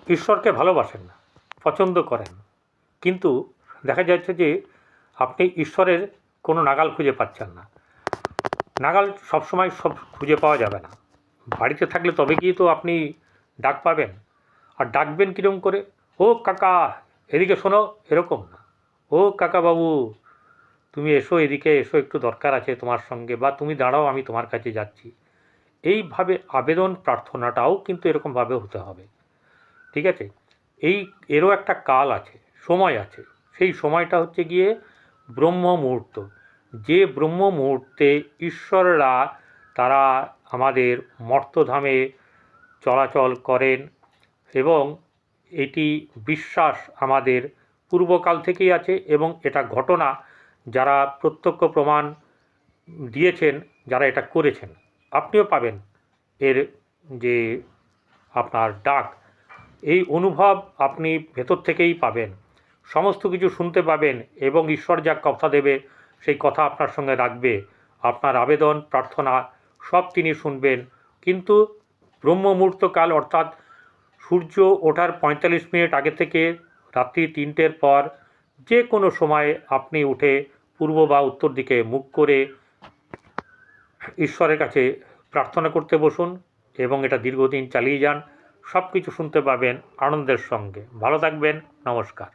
ঈশ্বরকে ভালোবাসেন না, পছন্দ করেন, কিন্তু দেখা যাচ্ছে যে আপনি ঈশ্বরের কোনো নাগাল খুঁজে পাচ্ছেন না। নাগাল সবসময় সব খুঁজে পাওয়া যাবে না। বাড়িতে থাকলে তবে গিয়ে তো আপনি ডাক পাবেন। আর ডাকবেন কীরকম করে? ও কাকা এদিকে শোনো, এরকম না। ও কাকা বাবু তুমি এসো, এদিকে এসো, একটু দরকার আছে তোমার সঙ্গে, বা তুমি দাঁড়াও আমি তোমার কাছে যাচ্ছি। এইভাবে আবেদন প্রার্থনাটাও কিন্তু এরকমভাবে হতে হবে, ঠিক আছে? এরও একটা কাল আছে, সময় আছে। সেই সময়টা হচ্ছে গিয়ে ব্রহ্ম মুহূর্ত। যে ব্রহ্ম মুহূর্তে ঈশ্বররা তারা আমাদের মর্তধামে চলাচল করেন, এবং এটি বিশ্বাস আমাদের পূর্বকাল থেকেই আছে, এবং এটা ঘটনা যারা প্রত্যক্ষ প্রমাণ দিয়েছেন, যারা এটা করেছেন। আপনিও পাবেন এর যে আপনার ডাক, এই অনুভব আপনি ভেতর থেকেই পাবেন। সমস্ত কিছু শুনতে পাবেন, এবং ঈশ্বর যা কথা দেবে সেই কথা আপনার সঙ্গে রাখবে। আপনার আবেদন প্রার্থনা সব তিনি শুনবেন। কিন্তু ব্রহ্ম মুহূর্তকাল, অর্থাৎ সূর্য ওঠার ৪৫ মিনিট আগে থেকে রাত্রি ৩টের পর যে কোনো সময় আপনি উঠে পূর্ব বা উত্তর দিকে মুখ করে ঈশ্বরের কাছে প্রার্থনা করতে বসুন, এবং এটা দীর্ঘদিন চালিয়ে যান। সব কিছু শুনতে পাবেন আনন্দের সঙ্গে। ভালো থাকবেন। নমস্কার।